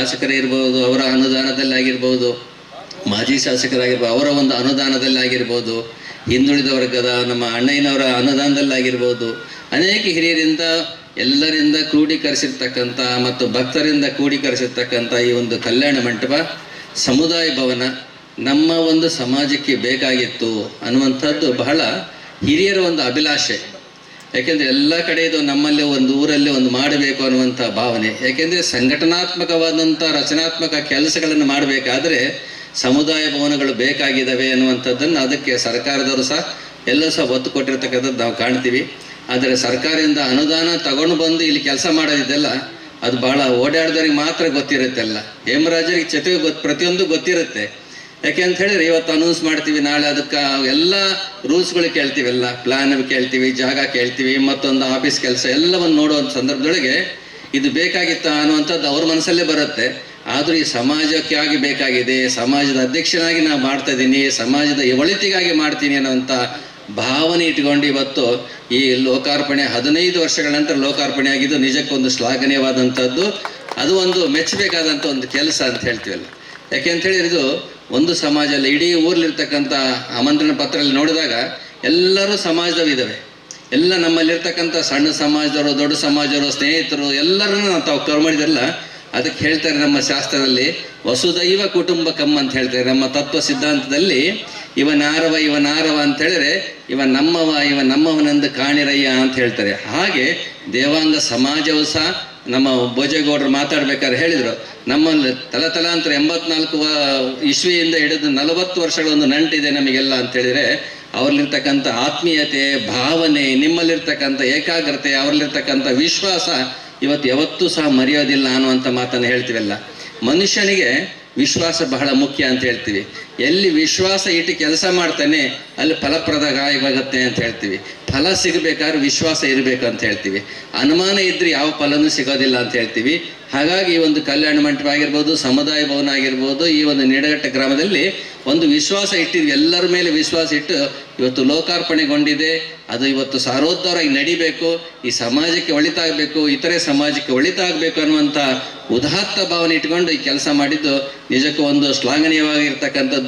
ಶಾಸಕರಿರ್ಬೋದು, ಅವರ ಅನುದಾನದಲ್ಲಾಗಿರ್ಬೋದು, ಮಾಜಿ ಶಾಸಕರಾಗಿರ್ಬೋದು, ಅವರ ಒಂದು ಅನುದಾನದಲ್ಲಾಗಿರ್ಬೋದು, ಹಿಂದುಳಿದ ವರ್ಗದ ನಮ್ಮ ಅಣ್ಣಯ್ಯನವರ ಅನುದಾನದಲ್ಲಾಗಿರ್ಬೋದು, ಅನೇಕ ಹಿರಿಯರಿಂದ ಎಲ್ಲರಿಂದ ಕ್ರೋಢೀಕರಿಸಿರ್ತಕ್ಕಂಥ ಮತ್ತು ಭಕ್ತರಿಂದ ಕ್ರೋಢೀಕರಿಸಿರ್ತಕ್ಕಂಥ ಈ ಒಂದು ಕಲ್ಯಾಣ ಮಂಟಪ ಸಮುದಾಯ ಭವನ ನಮ್ಮ ಒಂದು ಸಮಾಜಕ್ಕೆ ಬೇಕಾಗಿತ್ತು ಅನ್ನುವಂಥದ್ದು ಬಹಳ ಹಿರಿಯರ ಒಂದು ಅಭಿಲಾಷೆ. ಯಾಕೆಂದರೆ ಎಲ್ಲ ಕಡೆ ಇದು ನಮ್ಮಲ್ಲಿ ಒಂದು ಊರಲ್ಲಿ ಒಂದು ಮಾಡಬೇಕು ಅನ್ನುವಂಥ ಭಾವನೆ. ಯಾಕೆಂದರೆ ಸಂಘಟನಾತ್ಮಕವಾದಂಥ ರಚನಾತ್ಮಕ ಕೆಲಸಗಳನ್ನು ಮಾಡಬೇಕಾದ್ರೆ ಸಮುದಾಯ ಭವನಗಳು ಬೇಕಾಗಿದ್ದಾವೆ ಅನ್ನುವಂಥದ್ದನ್ನು ಅದಕ್ಕೆ ಸರ್ಕಾರದವರು ಸಹ ಎಲ್ಲ ಸಹ ಒತ್ತು ಕೊಟ್ಟಿರ್ತಕ್ಕಂಥದ್ದು ನಾವು ಕಾಣ್ತೀವಿ. ಆದರೆ ಸರ್ಕಾರದಿಂದ ಅನುದಾನ ತಗೊಂಡು ಬಂದು ಇಲ್ಲಿ ಕೆಲಸ ಮಾಡೋದಿದೆಲ್ಲ ಅದು ಭಾಳ ಓಡಾಡಿದವ್ರಿಗೆ ಮಾತ್ರ ಗೊತ್ತಿರುತ್ತೆಲ್ಲ. ಹೇಮರಾಜರಿಗೆ ಚಟುವೆ ಪ್ರತಿಯೊಂದು ಗೊತ್ತಿರುತ್ತೆ. ಯಾಕೆ ಅಂತ ಹೇಳಿದ್ರೆ ಇವತ್ತು ಅನೌನ್ಸ್ ಮಾಡ್ತೀವಿ, ನಾಳೆ ಅದಕ್ಕೆ ಎಲ್ಲ ರೂಲ್ಸ್ಗಳು ಕೇಳ್ತೀವಿ, ಎಲ್ಲ ಪ್ಲಾನ್ ಕೇಳ್ತೀವಿ, ಜಾಗ ಕೇಳ್ತೀವಿ, ಮತ್ತೊಂದು ಆಫೀಸ್ ಕೆಲಸ ಎಲ್ಲವನ್ನು ನೋಡುವಂಥ ಸಂದರ್ಭದೊಳಗೆ ಇದು ಬೇಕಾಗಿತ್ತ ಅನ್ನುವಂಥದ್ದು ಅವ್ರ ಮನಸ್ಸಲ್ಲೇ ಬರುತ್ತೆ. ಆದರೂ ಈ ಸಮಾಜಕ್ಕಾಗಿ ಬೇಕಾಗಿದೆ, ಸಮಾಜದ ಅಧ್ಯಕ್ಷನಾಗಿ ನಾನು ಮಾಡ್ತಾ ಇದ್ದೀನಿ, ಸಮಾಜದ ಒಳಿತಿಗಾಗಿ ಮಾಡ್ತೀನಿ ಅನ್ನೋಂಥ ಭಾವನೆ ಇಟ್ಕೊಂಡು ಇವತ್ತು ಈ ಲೋಕಾರ್ಪಣೆ 15 ವರ್ಷಗಳ ನಂತರ ಲೋಕಾರ್ಪಣೆ ಆಗಿದ್ದು ನಿಜಕ್ಕೊಂದು ಶ್ಲಾಘನೀಯವಾದಂಥದ್ದು. ಅದು ಒಂದು ಮೆಚ್ಚಬೇಕಾದಂಥ ಒಂದು ಕೆಲಸ ಅಂತ ಹೇಳ್ತೀವಲ್ಲ. ಯಾಕೆ ಅಂತ ಹೇಳಿದ್ರೆ ಇದು ಒಂದು ಸಮಾಜ ಅಲ್ಲ, ಇಡೀ ಊರ್ಲಿರ್ತಕ್ಕಂಥ ಆಮಂತ್ರಣ ಪತ್ರದಲ್ಲಿ ನೋಡಿದಾಗ ಎಲ್ಲರೂ ಸಮಾಜದವಿದ್ದಾವೆ. ಎಲ್ಲ ನಮ್ಮಲ್ಲಿರ್ತಕ್ಕಂಥ ಸಣ್ಣ ಸಮಾಜದವರು, ದೊಡ್ಡ ಸಮಾಜದವರು, ಸ್ನೇಹಿತರು ಎಲ್ಲರನ್ನೂ ತಾವು ಕವರ್ ಮಾಡಿದಾರಲ್ಲ. ಅದಕ್ಕೆ ಹೇಳ್ತಾರೆ ನಮ್ಮ ಶಾಸ್ತ್ರದಲ್ಲಿ ವಸುದೈವ ಕುಟುಂಬಕಂ ಅಂತ ಹೇಳ್ತಾರೆ. ನಮ್ಮ ತತ್ವ ಸಿದ್ಧಾಂತದಲ್ಲಿ ಇವನಾರವ ಅಂತ ಹೇಳಿದ್ರೆ ಇವ ನಮ್ಮವನೆಂದು ಕಾಣಿರಯ್ಯ ಅಂತ ಹೇಳ್ತಾರೆ. ಹಾಗೆ ದೇವಾಂಗ ಸಮಾಜವು ಸಹ ನಮ್ಮ ಭೋಜೇಗೌಡರು ಮಾತಾಡ್ಬೇಕಾದ್ರೆ ಹೇಳಿದರು, ನಮ್ಮಲ್ಲಿ ತಲತಲಾಂತರ 84 ಇಸ್ವಿಯಿಂದ ಹಿಡಿದು 40 ವರ್ಷಗಳ ಒಂದು ನಂಟಿದೆ ನಮಗೆಲ್ಲ ಅಂತ ಹೇಳಿದರೆ ಅವ್ರಲ್ಲಿರ್ತಕ್ಕಂಥ ಆತ್ಮೀಯತೆ, ಭಾವನೆ, ನಿಮ್ಮಲ್ಲಿರ್ತಕ್ಕಂಥ ಏಕಾಗ್ರತೆ, ಅವ್ರಲ್ಲಿರ್ತಕ್ಕಂಥ ವಿಶ್ವಾಸ ಇವತ್ತು ಯಾವತ್ತೂ ಸಹ ಮರೆಯೋದಿಲ್ಲ ಅನ್ನುವಂಥ ಮಾತನ್ನು ಹೇಳ್ತೀವಲ್ಲ. ಮನುಷ್ಯನಿಗೆ ವಿಶ್ವಾಸ ಬಹಳ ಮುಖ್ಯ ಅಂತ ಹೇಳ್ತೀವಿ. ಎಲ್ಲಿ ವಿಶ್ವಾಸ ಇಟ್ಟು ಕೆಲಸ ಮಾಡ್ತಾನೆ ಅಲ್ಲಿ ಫಲಪ್ರದವಾಗುತ್ತೆ ಅಂತ ಹೇಳ್ತೀವಿ. ಫಲ ಸಿಗಬೇಕಾದ್ರೆ ವಿಶ್ವಾಸ ಇರಬೇಕು ಅಂತ ಹೇಳ್ತೀವಿ. ಅನುಮಾನ ಇದ್ರೆ ಯಾವ ಫಲನೂ ಸಿಗೋದಿಲ್ಲ ಅಂತ ಹೇಳ್ತೀವಿ. ಹಾಗಾಗಿ ಈ ಒಂದು ಕಲ್ಯಾಣ ಮಂಟಪ ಆಗಿರ್ಬೋದು, ಸಮುದಾಯ ಭವನ ಆಗಿರ್ಬೋದು, ಈ ಒಂದು ನಿಡಘಟ್ಟ ಗ್ರಾಮದಲ್ಲಿ ಒಂದು ವಿಶ್ವಾಸ ಇಟ್ಟಿದ್ವಿ, ಎಲ್ಲರ ಮೇಲೆ ವಿಶ್ವಾಸ ಇಟ್ಟು ಇವತ್ತು ಲೋಕಾರ್ಪಣೆಗೊಂಡಿದೆ. ಅದು ಇವತ್ತು ಸಾರೋದ್ಧಾರವಾಗಿ ನಡಿಬೇಕು, ಈ ಸಮಾಜಕ್ಕೆ ಒಳಿತಾಗಬೇಕು, ಇತರೆ ಸಮಾಜಕ್ಕೆ ಒಳಿತಾಗಬೇಕು ಅನ್ನುವಂಥ ಉದಾತ್ತ ಭಾವನೆ ಇಟ್ಕೊಂಡು ಈ ಕೆಲಸ ಮಾಡಿದ್ದು ನಿಜಕ್ಕೂ ಒಂದು ಶ್ಲಾಘನೀಯವಾಗಿರ್ತಕ್ಕಂಥದ್ದು.